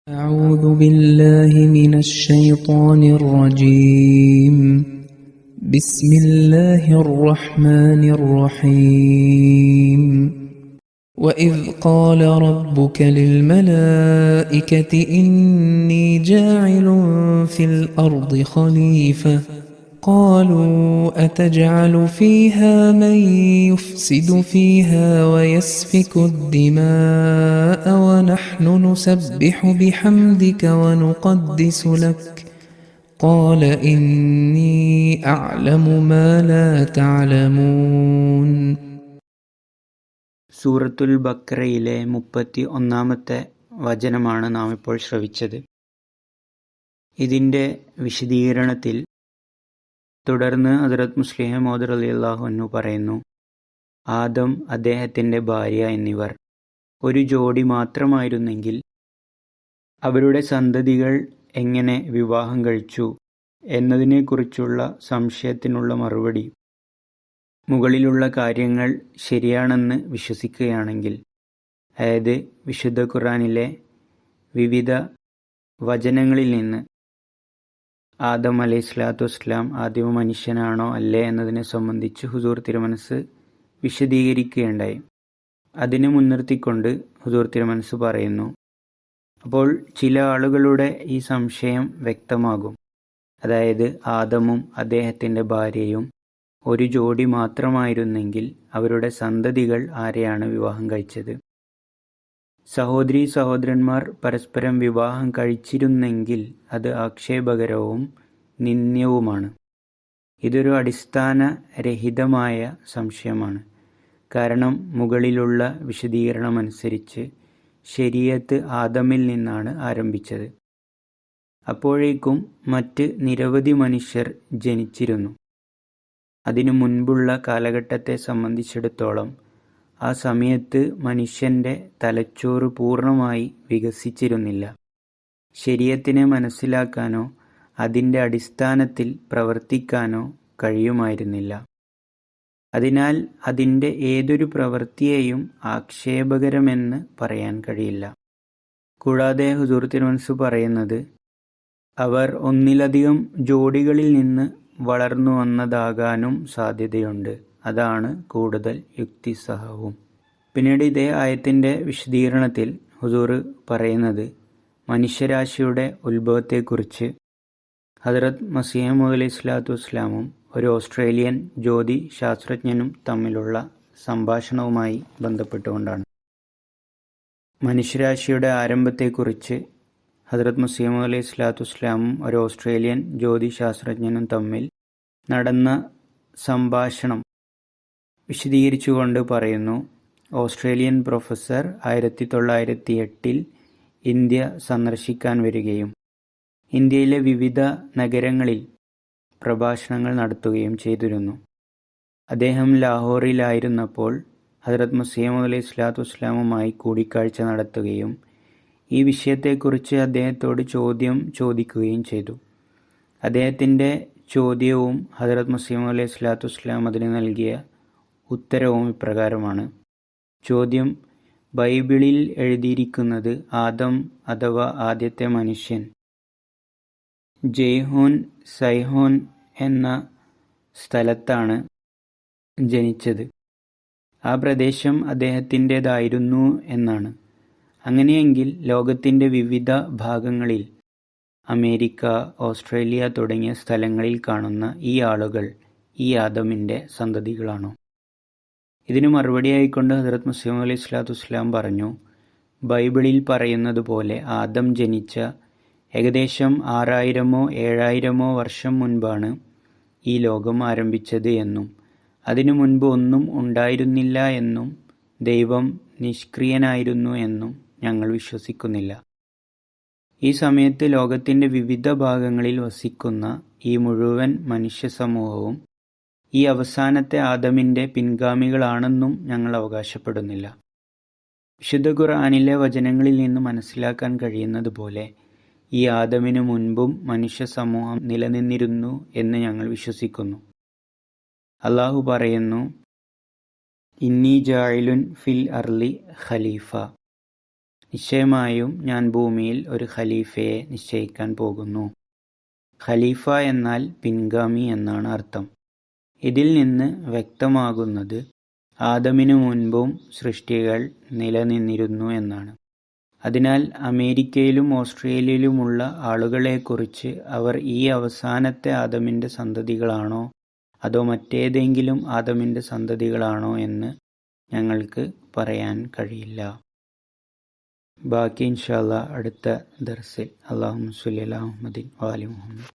أعوذ بالله من الشيطان الرجيم. بسم الله الرحمن الرحيم. وإذ قال ربك للملائكة إني جاعل في الأرض خليفة قالوا أتجعل فيها من يفسد فيها ويسفك الدماء ونحن نسبح بحمدك ونقدس لك قال إني أعلم ما لا تعلمون. സൂറത്തുൽ ബഖറയിലെ 31-ാമത്തെ വചനമാണ് നാം ഇപ്പോൾ ശ്രവിച്ചത്. ഇതിൻ്റെ വിശദീകരണത്തിൽ തുടർന്ന് ഹദ്റത്ത് മുസ്ലിം മൗദ് റളിയല്ലാഹു അൻഹു പറയുന്നു, ആദം, അദ്ദേഹത്തിൻ്റെ ഭാര്യ എന്നിവർ ഒരു ജോഡി മാത്രമായിരുന്നെങ്കിൽ അവരുടെ സന്തതികൾ എങ്ങനെ വിവാഹം കഴിച്ചു എന്നതിനെക്കുറിച്ചുള്ള സംശയത്തിനുള്ള മറുപടി, മുകളിലുള്ള കാര്യങ്ങൾ ശരിയാണെന്ന് വിശ്വസിക്കുകയാണെങ്കിൽ, അതായത് വിശുദ്ധ ഖുർആനിലെ വിവിധ വചനങ്ങളിൽ നിന്ന് ആദം അലൈഹിസ്സലാത്തു വസ്സലാം ആദ്യമ മനുഷ്യനാണോ അല്ലേ എന്നതിനെ സംബന്ധിച്ച് ഹുസൂർ തിരുമനസ് വിശദീകരിക്കുകയുണ്ടായി. അതിനെ മുൻനിർത്തിക്കൊണ്ട് ഹുസൂർ തിരുമനസ് പറയുന്നു, അപ്പോൾ ചില ആളുകളുടെ ഈ സംശയം വ്യക്തമാകും. അതായത് ആദമും അദ്ദേഹത്തിൻ്റെ ഭാര്യയും ഒരു ജോഡി മാത്രമായിരുന്നെങ്കിൽ അവരുടെ സന്തതികൾ ആരെയാണ് വിവാഹം കഴിച്ചത്? സഹോദരീ സഹോദരന്മാർ പരസ്പരം വിവാഹം കഴിച്ചിരുന്നെങ്കിൽ അത് ആക്ഷേപകരവും നിന്ദ്യവുമാണ്. ഇതൊരു അടിസ്ഥാനരഹിതമായ സംശയമാണ്. കാരണം മുകളിലുള്ള വിശദീകരണമനുസരിച്ച് ശരീഅത്ത് ആദമിൽ നിന്നാണ് ആരംഭിച്ചത്. അപ്പോഴേക്കും മറ്റ് നിരവധി മനുഷ്യർ ജനിച്ചിരുന്നു. അതിനു മുൻപുള്ള കാലഘട്ടത്തെ സംബന്ധിച്ചിടത്തോളം ആ സമയത്ത് മനുഷ്യൻ്റെ തലച്ചോറ് പൂർണ്ണമായി വികസിച്ചിരുന്നില്ല. ശരീഅത്തിനെ മനസ്സിലാക്കാനോ അതിൻ്റെ അടിസ്ഥാനത്തിൽ പ്രവർത്തിക്കാനോ കഴിയുമായിരുന്നില്ല. അതിനാൽ അതിൻ്റെ ഏതൊരു പ്രവൃത്തിയെയും ആക്ഷേപകരമെന്ന് പറയാൻ കഴിയില്ല. കൂടാതെ ഹുസൂർ തിരുമനസ് പറയുന്നത്, അവർ ഒന്നിലധികം ജോഡികളിൽ നിന്ന് വളർന്നു വന്നതാകാനും സാധ്യതയുണ്ട്. അതാണ് കൂടുതൽ യുക്തിസഹവും. പിന്നീട് ഇതേ ആയത്തിൻ്റെ വിശദീകരണത്തിൽ ഹുസൂർ പറയുന്നത്, മനുഷ്യരാശിയുടെ ഉത്ഭവത്തെക്കുറിച്ച് ഹദ്റത്ത് മസീഹ് മൗഊദ് അലൈഹിസ്സലാത്തു വസ്സലാമും ഒരു ഓസ്ട്രേലിയൻ ജ്യോതി ശാസ്ത്രജ്ഞനും തമ്മിലുള്ള സംഭാഷണവുമായി ബന്ധപ്പെട്ടുകൊണ്ടാണ്. മനുഷ്യരാശിയുടെ ആരംഭത്തെക്കുറിച്ച് ഹദ്റത്ത് മസീഹ് മൗഊദ് അലൈഹിസ്സലാത്തു വസ്സലാമും ഒരു ഓസ്ട്രേലിയൻ ജ്യോതി ശാസ്ത്രജ്ഞനും തമ്മിൽ നടന്ന സംഭാഷണം വിശദീകരിച്ചുകൊണ്ട് പറയുന്നു, ഓസ്ട്രേലിയൻ പ്രൊഫസർ 1908 ഇന്ത്യ സന്ദർശിക്കാൻ വരികയും ഇന്ത്യയിലെ വിവിധ നഗരങ്ങളിൽ പ്രഭാഷണങ്ങൾ നടത്തുകയും ചെയ്തിരുന്നു. അദ്ദേഹം ലാഹോറിലായിരുന്നപ്പോൾ ഹദ്റത്ത് മസീഹ് മൗഊദ് അലൈഹിസ്സലാത്തു വസ്സലാമുമായി കൂടിക്കാഴ്ച നടത്തുകയും ഈ വിഷയത്തെക്കുറിച്ച് അദ്ദേഹത്തോട് ചോദ്യം ചോദിക്കുകയും ചെയ്തു. അദ്ദേഹത്തിൻ്റെ ചോദ്യവും ഹദ്റത്ത് മസീഹ് മൗഊദ് അലൈഹിസ്സലാത്തു വസ്സലാം അതിന് നൽകിയ ഉത്തരവും ഇപ്രകാരമാണ്. ചോദ്യം: ബൈബിളിൽ എഴുതിയിരിക്കുന്നത് ആദം അഥവാ ആദ്യത്തെ മനുഷ്യൻ ജയ്ഹോൻ സൈഹോൻ എന്ന സ്ഥലത്താണ് ജനിച്ചത്. ആ പ്രദേശം അദ്ദേഹത്തിൻ്റേതായിരുന്നു എന്നാണ്. അങ്ങനെയെങ്കിൽ ലോകത്തിൻ്റെ വിവിധ ഭാഗങ്ങളിൽ, അമേരിക്ക, ഓസ്ട്രേലിയ തുടങ്ങിയ സ്ഥലങ്ങളിൽ കാണുന്ന ഈ ആളുകൾ ഈ ആദമിൻ്റെ സന്തതികളാണോ? ഇതിനു മറുപടിയായിക്കൊണ്ട് ഹദ്റത്ത് മസീഹ് മൗഊദ് അലൈഹിസ്സലാത്തു വസ്സലാം പറഞ്ഞു, ബൈബിളിൽ പറയുന്നത് പോലെ ആദം ജനിച്ച ഏകദേശം 6000-ഓ 7000-ഓ വർഷം മുൻപാണ് ഈ ലോകം ആരംഭിച്ചത് എന്നും അതിനു മുൻപ് ഒന്നും ഉണ്ടായിരുന്നില്ല എന്നും ദൈവം നിഷ്ക്രിയനായിരുന്നു എന്നും ഞങ്ങൾ വിശ്വസിക്കുന്നില്ല. ഈ സമയത്ത് ലോകത്തിൻ്റെ വിവിധ ഭാഗങ്ങളിൽ വസിക്കുന്ന ഈ മുഴുവൻ മനുഷ്യ സമൂഹവും ഈ അവസാനത്തെ ആദമിൻ്റെ പിൻഗാമികളാണെന്നും ഞങ്ങൾ അവകാശപ്പെടുന്നില്ല. വിശുദ്ധ ഖുർആനിലെ വചനങ്ങളിൽ നിന്ന് മനസ്സിലാക്കാൻ കഴിയുന്നത് പോലെ ഈ ആദമിനു മുൻപും മനുഷ്യ സമൂഹം നിലനിന്നിരുന്നു എന്ന് ഞങ്ങൾ വിശ്വസിക്കുന്നു. അള്ളാഹു പറയുന്നു, ഇന്നി ജാഇലുൻ ഫിൽ അർളി ഖലീഫ, നിശ്ചയമായും ഞാൻ ഭൂമിയിൽ ഒരു ഖലീഫയെ നിശ്ചയിക്കാൻ പോകുന്നു. ഖലീഫ എന്നാൽ പിൻഗാമി എന്നാണ് അർത്ഥം. ഇതിൽ നിന്ന് വ്യക്തമാകുന്നത് ആദമിനു മുൻപും സൃഷ്ടികൾ നിലനിന്നിരുന്നു എന്നാണ്. അതിനാൽ അമേരിക്കയിലും ഓസ്ട്രേലിയയിലുമുള്ള ആളുകളെക്കുറിച്ച് അവർ ഈ അവസാനത്തെ ആദമിൻ്റെ സന്തതികളാണോ അതോ മറ്റേതെങ്കിലും ആദമിൻ്റെ സന്തതികളാണോ എന്ന് ഞങ്ങൾക്ക് പറയാൻ കഴിയില്ല. ബാക്കി ഇൻഷാ അല്ലാഹ് അടുത്ത ദർസിൽ. അല്ലാഹുമ്മ സ്വല്ലി അലാ മുഹമ്മദിൻ വആലി മുഹമ്മദ്.